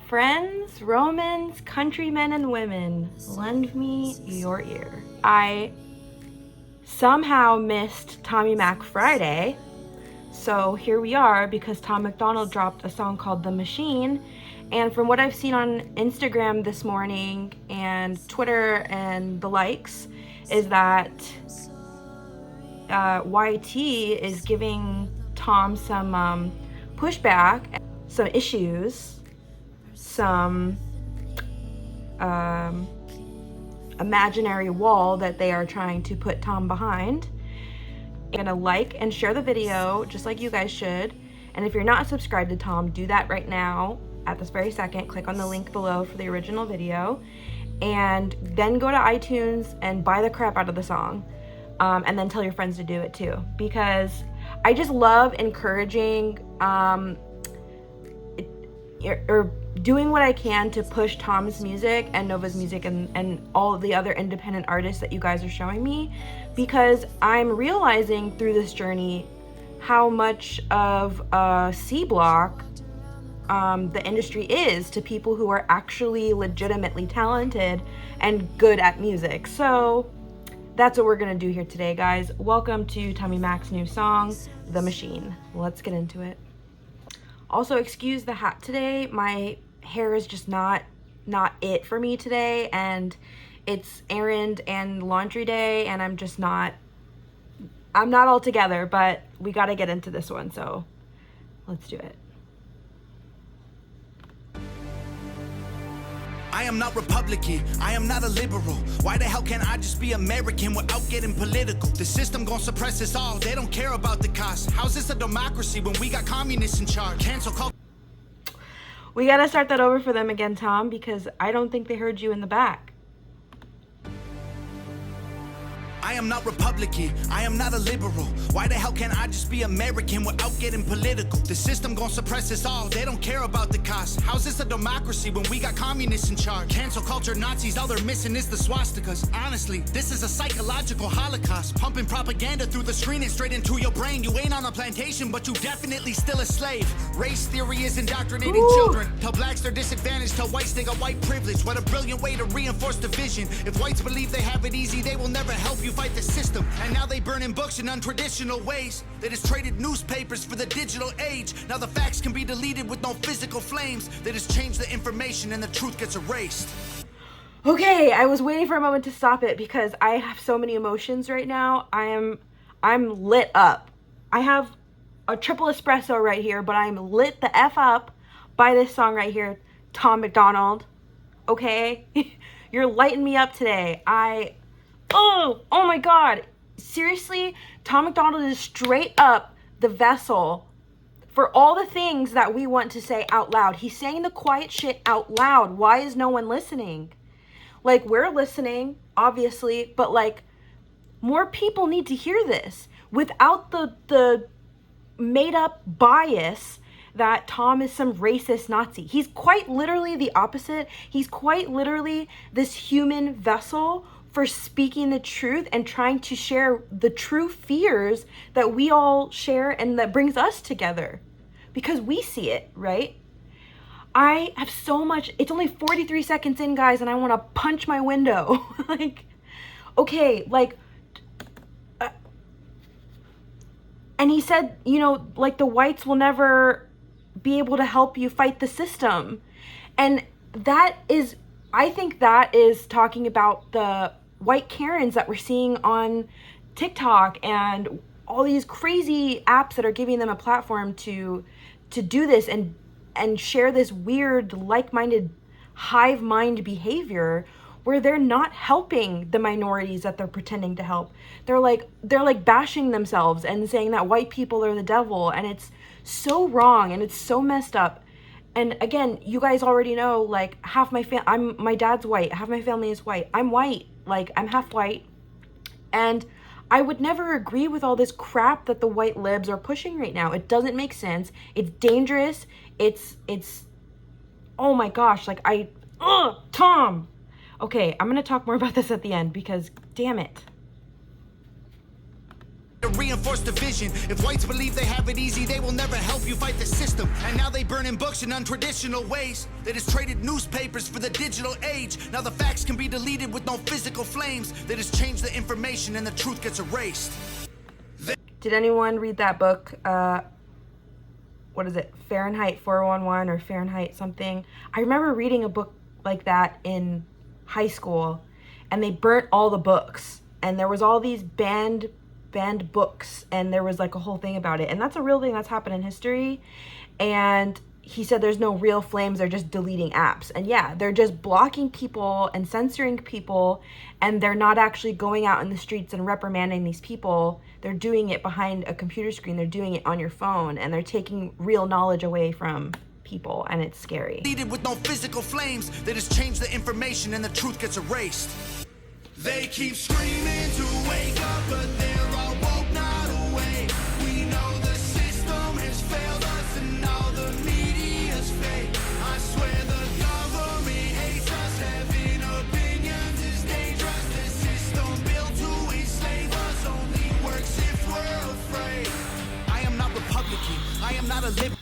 Friends, Romans, countrymen, and women, lend me your ear. I somehow missed Tommy Mac Friday, so here we are because Tom MacDonald dropped a song called The Machine, and from what I've seen on Instagram this morning and Twitter and the likes, is that YT is giving Tom some pushback, some issues, some imaginary wall that they are trying to put Tom behind. I'm gonna like and share the video just like you guys should, and if you're not subscribed to Tom, do that right now at this very second. Click on the link below for the original video, and then go to iTunes and buy the crap out of the song, and then tell your friends to do it too, because I just love encouraging or doing what I can to push Tom's music and Nova's music and all of the other independent artists that you guys are showing me, because I'm realizing through this journey how much of a C block the industry is to people who are actually legitimately talented and good at music. So that's what we're gonna do here today, guys. Welcome to Tommy Mac's new song, The Machine. Let's get into it. Also, excuse the hat today. My hair is just not it for me today, and it's errand and laundry day, and I'm not all together, but we got to get into this one, so let's do it. I am not Republican, I am not a liberal. Why the hell can't I just be American without getting political? The system gon' suppress us all, they don't care about the cost. How's this a democracy when we got communists in charge? Cancel culture. We gotta start that over for them again, Tom, because I don't think they heard you in the back. I am not Republican, I am not a liberal. Why the hell can't I just be American without getting political? The system gon' suppress us all, they don't care about the cost. How's this a democracy when we got communists in charge? Cancel culture Nazis, all they're missing is the swastikas. Honestly, this is a psychological holocaust. Pumping propaganda through the screen and straight into your brain. You ain't on a plantation, but you definitely still a slave. Race theory is indoctrinating children. Tell blacks they're disadvantaged, tell whites they got white privilege. What a brilliant way to reinforce division. If whites believe they have it easy, they will never help you fight the system. And now they burning books in untraditional ways. They just traded newspapers for the digital age. Now the facts can be deleted with no physical flames. They just change the information and the truth gets erased. Okay, I was waiting for a moment to stop it because I have so many emotions right now. I'm lit up. I have a triple espresso right here, but I'm lit the F up by this song right here, Tom MacDonald. Okay? You're lighting me up today. Oh my God. Seriously, Tom MacDonald is straight up the vessel for all the things that we want to say out loud. He's saying the quiet shit out loud. Why is no one listening? Like, we're listening, obviously, but like, more people need to hear this without the made up bias that Tom is some racist Nazi. He's quite literally the opposite. He's quite literally this human vessel for speaking the truth and trying to share the true fears that we all share and that brings us together because we see it, right? I have so much, it's only 43 seconds in, guys, and I want to punch my window. Like, okay, like, and he said, you know, like, the whites will never be able to help you fight the system. And that is, I think that is talking about the white Karens that we're seeing on TikTok and all these crazy apps that are giving them a platform to do this and share this weird like-minded hive mind behavior where they're not helping the minorities that they're pretending to help. They're like bashing themselves and saying that white people are the devil, and it's so wrong and it's so messed up. And again, you guys already know, like, half my dad's white, half my family is white. I'm white, like, I'm half white. And I would never agree with all this crap that the white libs are pushing right now. It doesn't make sense. It's dangerous. It's, oh my gosh, like, Tom. Okay, I'm gonna talk more about this at the end because, damn it. To reinforce division. If whites believe they have it easy, they will never help you fight the system. And now they burning books in untraditional ways. They just traded newspapers for the digital age. Now the facts can be deleted with no physical flames. They just change the information and the truth gets erased. Did anyone read that book? What is it? Fahrenheit 411 or Fahrenheit something? I remember reading a book like that in high school, and they burnt all the books, and there was all these banned books, and there was like a whole thing about it. And that's a real thing that's happened in history. And he said there's no real flames, they're just deleting apps. And yeah, they're just blocking people and censoring people, and they're not actually going out in the streets and reprimanding these people. They're doing it behind a computer screen, they're doing it on your phone, and they're taking real knowledge away from people, and it's scary. With no physical flames, they just change the information and the truth gets erased. They keep screaming to wake up, but they're all woke, not awake. We know the system has failed us and all the media's fake. I swear the government hates us. Having opinions is dangerous. The system built to enslave us only works if we're afraid. I am not Republican. I am not a liberal.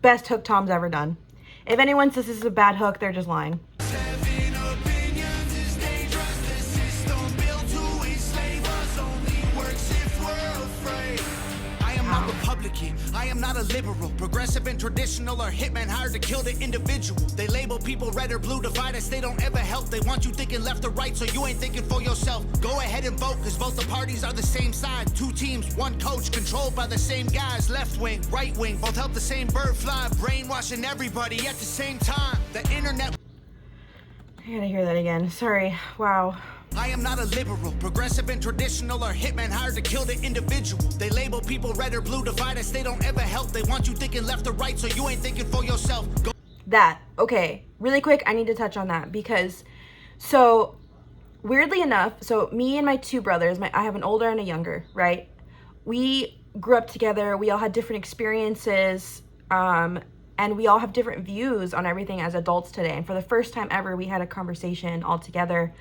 Best hook Tom's ever done. If anyone says this is a bad hook, they're just lying. Having opinions is dangerous. The system built to enslave us only works if we're afraid. I am not Republican. I am not a liberal. Progressive and traditional are hitmen hired to kill the individual. They label people red or blue, divide us, they don't ever help. They want you thinking left or right, so you ain't thinking for yourself. Go ahead and vote, cause both the parties are the same side. Two teams, one coach, controlled by the same guys. Left wing, right wing, both help the same bird fly. Brainwashing everybody at the same time. The internet. I gotta hear that again. Sorry. Wow. I am not a liberal. Progressive and traditional are hitmen hired to kill the individual. They label people red or blue, divide us, they don't ever help. They want you thinking left or right, so you ain't thinking for yourself. Go. That, okay, really quick, I need to touch on that because, so, weirdly enough, so me and my two brothers, I have an older and a younger, right? We grew up together, we all had different experiences, and we all have different views on everything as adults today. And for the first time ever, we had a conversation all together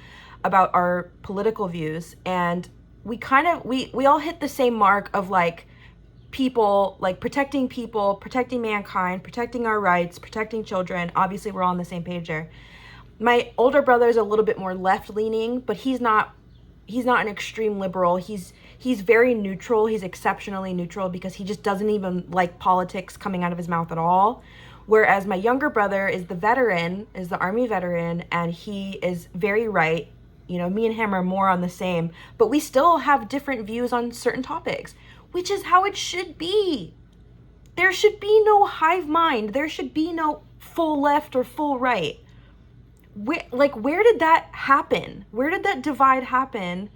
about our political views, and we all hit the same mark of like people, like protecting mankind, protecting our rights, protecting children. Obviously we're all on the same page there. My older brother is a little bit more left leaning, but he's not an extreme liberal. He's very neutral. He's exceptionally neutral because he just doesn't even like politics coming out of his mouth at all. Whereas my younger brother is the Army veteran, and he is very right. You know, me and him are more on the same, but we still have different views on certain topics, which is how it should be. There should be no hive mind. There should be no full left or full right. Where did that happen? Where did that divide happen?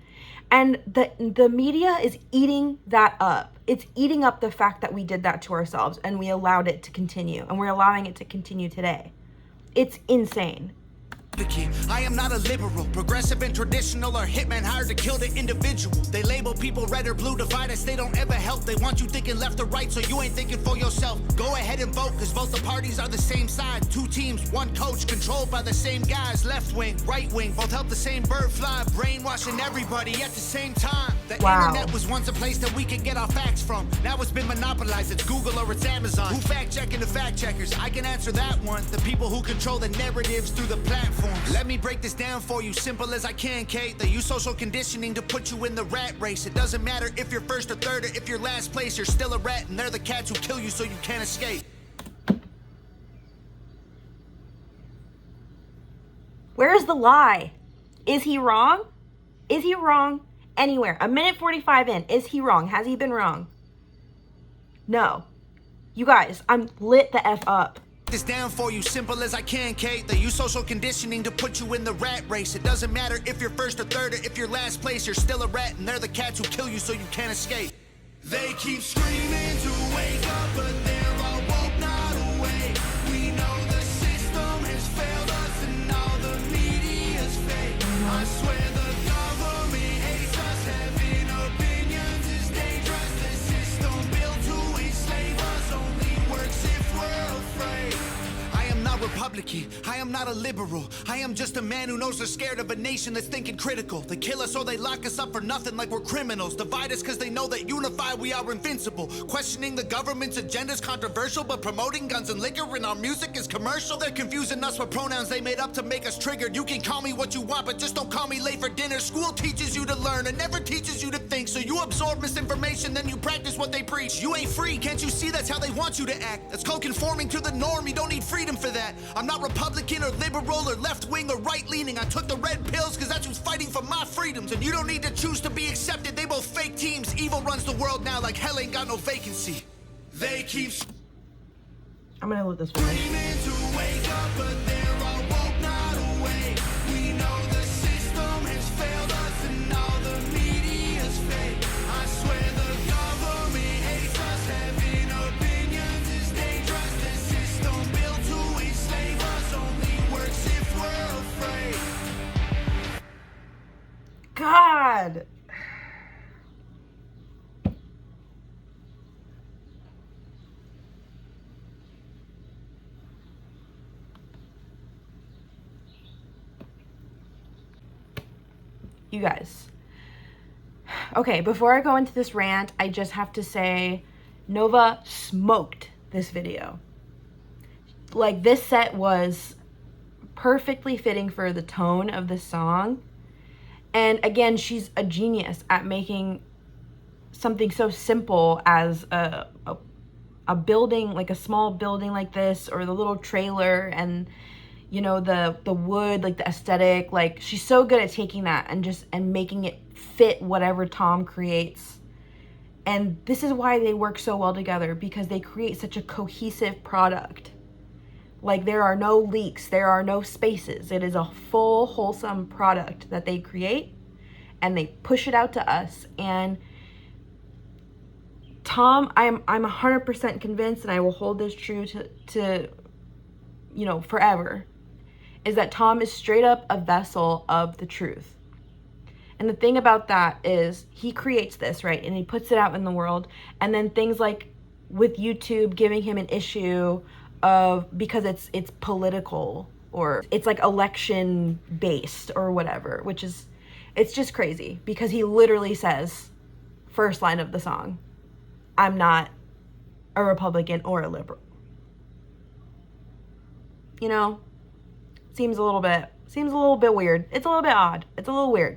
And the media is eating that up. It's eating up the fact that we did that to ourselves and we allowed it to continue, and we're allowing it to continue today. It's insane. I am not a liberal. Progressive and traditional are hitmen hired to kill the individual. They label people red or blue, divide us, they don't ever help. They want you thinking left or right, so you ain't thinking for yourself. Go ahead and vote, cause both the parties are the same side. Two teams, one coach, controlled by the same guys. Left wing, right wing, both help the same bird fly. Brainwashing everybody at the same time. The internet was once a place that we could get our facts from. Now it's been monopolized. It's Google or it's Amazon. Who fact checking the fact checkers? I can answer that one. The people who control the narratives through the platforms. Let me break this down for you, simple as I can, Kate. They use social conditioning to put you in the rat race. It doesn't matter if you're first or third or if you're last place. You're still a rat, and they're the cats who kill you so you can't escape. Where's the lie? Is he wrong? Is he wrong? Anywhere. A minute 45 in. Is he wrong? Has he been wrong? No. You guys, I'm lit the F up. This down for you, simple as I can, Kate. They use social conditioning to put you in the rat race. It doesn't matter if you're first or third or if you're last place. You're still a rat, and they're the cats who kill you so you can't escape. They keep screaming to wake up, but they're all woke, not awake. We know the system has failed us and all the media's fake. I swear the government hates us. Having opinions is dangerous. The system built to enslave us only works if we're afraid. I am not Republican. Republican, I am not a liberal. I am just a man who knows they're scared of a nation that's thinking critical. They kill us or they lock us up for nothing like we're criminals. Divide us cause they know that unified we are invincible. Questioning the government's agenda is controversial, but promoting guns and liquor in our music is commercial. They're confusing us with pronouns they made up to make us triggered. You can call me what you want, but just don't call me late for dinner. School teaches you to learn and never teaches you to think. So you absorb misinformation, then you practice what they preach. You ain't free, can't you see that's how they want you to act? That's called conforming to the norm, you don't need freedom for that. I'm not Republican or liberal or left-wing or right-leaning. I took the red pills cause that's who's fighting for my freedoms. And you don't need to choose to be accepted, they both fake teams. Evil runs the world now like hell ain't got no vacancy. They keep I'm gonna let this one. screaming to wake up, but they're all woke, not awake. We know the system has failed us and all the media's fake. I swear the government hates us. Having opinions is dangerous. The system built to enslave us only works if we're afraid. God. You guys. Okay, before I go into this rant, I just have to say Nova smoked this video. Like, this set was perfectly fitting for the tone of the song. And again, she's a genius at making something so simple as a building, like a small building like this, or the little trailer, and you know, the wood, like the aesthetic. Like, she's so good at taking that and making it fit whatever Tom creates. And this is why they work so well together, because they create such a cohesive product. Like, there are no leaks, there are no spaces. It is a full, wholesome product that they create, and they push it out to us. And Tom, I'm 100% convinced, and I will hold this true to you know, forever, is that Tom is straight up a vessel of the truth. And the thing about that is he creates this, right? And he puts it out in the world. And then things like with YouTube giving him an issue of, because it's political, or it's like election based or whatever, which is, it's just crazy, because he literally says, first line of the song, I'm not a Republican or a liberal. You know, seems a little bit weird. It's a little bit odd. It's a little weird.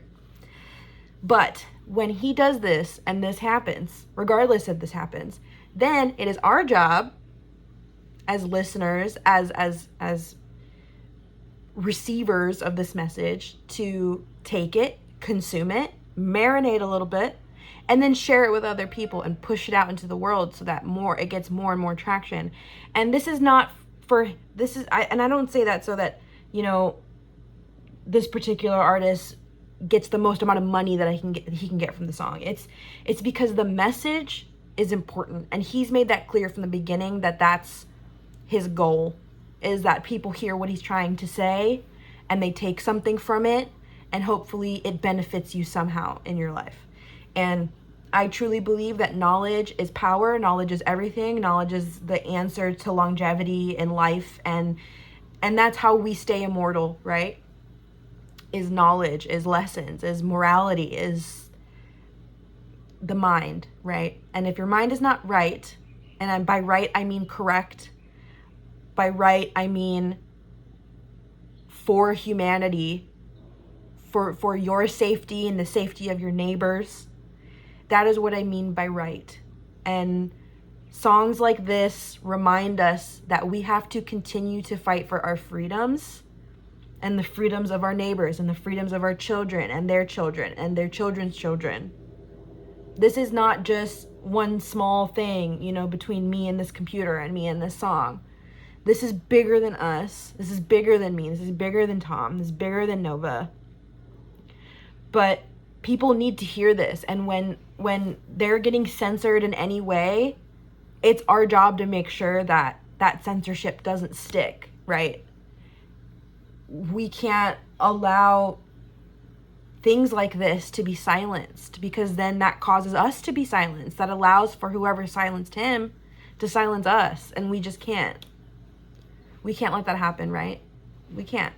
But when he does this and this happens, regardless if this happens, then it is our job as listeners, as receivers of this message, to take it, consume it, marinate a little bit, and then share it with other people and push it out into the world so that it gets more and more traction. And this is not I don't say that so that, you know, this particular artist gets the most amount of money that he can get from the song. It's because the message is important, and he's made that clear from the beginning that that's his goal, is that people hear what he's trying to say and they take something from it, and hopefully it benefits you somehow in your life. And I truly believe that knowledge is power. Knowledge is everything. Knowledge is the answer to longevity in life. And that's how we stay immortal, right? Is knowledge, is lessons, is morality, is the mind, right? And if your mind is not right, and by right, I mean correct. By right, I mean for humanity, for your safety and the safety of your neighbors. That is what I mean by right. And songs like this remind us that we have to continue to fight for our freedoms, and the freedoms of our neighbors, and the freedoms of our children and their children's children. This is not just one small thing, you know, between me and this computer and me and this song. This is bigger than us. This is bigger than me. This is bigger than Tom. This is bigger than Nova. But people need to hear this. And when they're getting censored in any way, it's our job to make sure that that censorship doesn't stick, right? We can't allow things like this to be silenced, because then that causes us to be silenced. That allows for whoever silenced him to silence us, and we just can't. We can't let that happen, right? We can't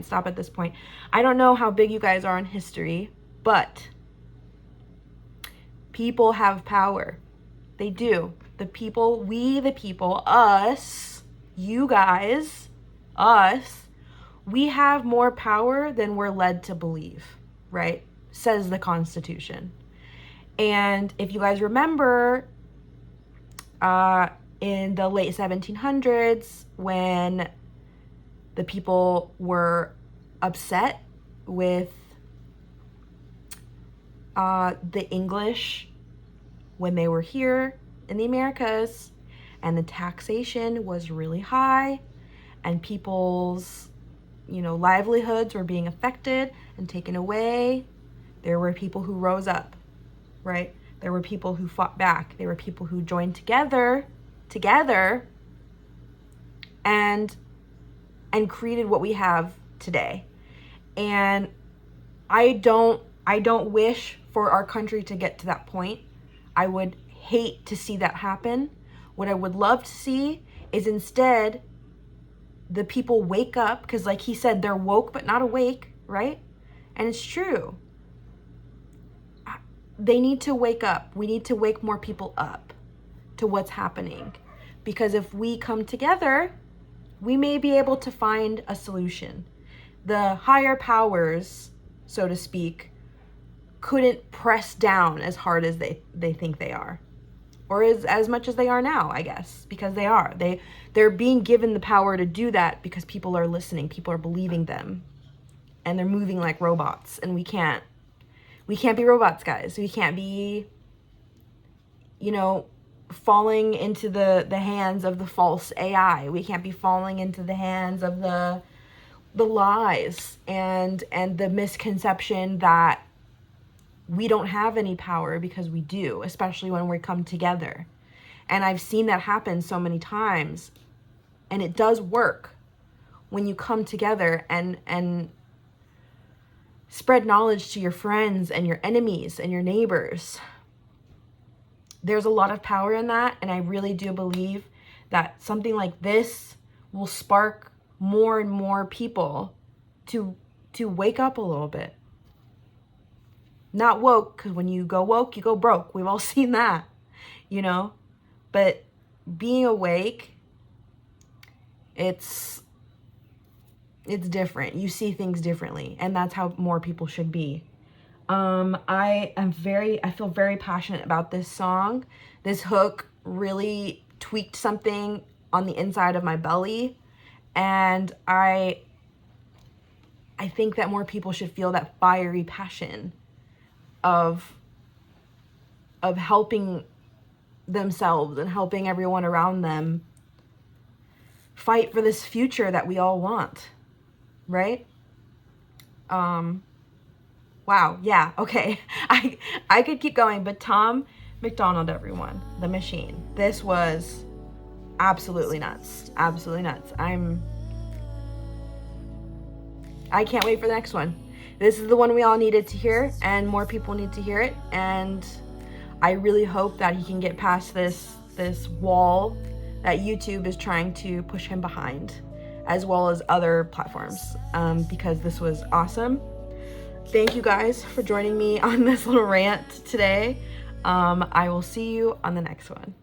stop at this point. I don't know how big you guys are in history, but people have power. They do. The people, we the people, us, you guys, us, we have more power than we're led to believe, right? Says the Constitution. And if you guys remember, in the late 1700s, when the people were upset with the English when they were here in the Americas, and the taxation was really high, and people's, livelihoods were being affected and taken away, there were people who rose up, right? There were people who fought back. There were people who joined together, and created what we have today. And I don't wish for our country to get to that point. I would hate to see that happen. What I would love to see is instead the people wake up, because like he said, they're woke but not awake, right? And it's true. They need to wake up. We need to wake more people up to what's happening. Because if we come together, we may be able to find a solution. The higher powers, so to speak, couldn't press down as hard as they think they are. Or as much as they are now, I guess, because they are. They're being given the power to do that because people are listening, people are believing them, and they're moving like robots, and we can't be robots, guys. We can't be, falling into the hands of the false AI. We can't be falling into the hands of the lies and the misconception that we don't have any power, because we do, especially when we come together. And I've seen that happen so many times, and it does work when you come together and spread knowledge to your friends and your enemies and your neighbors. There's a lot of power in that, and I really do believe that something like this will spark more and more people to wake up a little bit. Not woke, because when you go woke, you go broke. We've all seen that, But being awake, it's different. You see things differently, and that's how more people should be. I feel very passionate about this song. This hook really tweaked something on the inside of my belly, and I think that more people should feel that fiery passion of helping themselves and helping everyone around them fight for this future that we all want, right? Wow, yeah, okay. I could keep going, but Tom MacDonald, everyone, The Machine. This was absolutely nuts. Absolutely nuts. I can't wait for the next one. This is the one we all needed to hear, and more people need to hear it. And I really hope that he can get past this wall that YouTube is trying to push him behind, as well as other platforms, because this was awesome. Thank you guys for joining me on this little rant today. I will see you on the next one.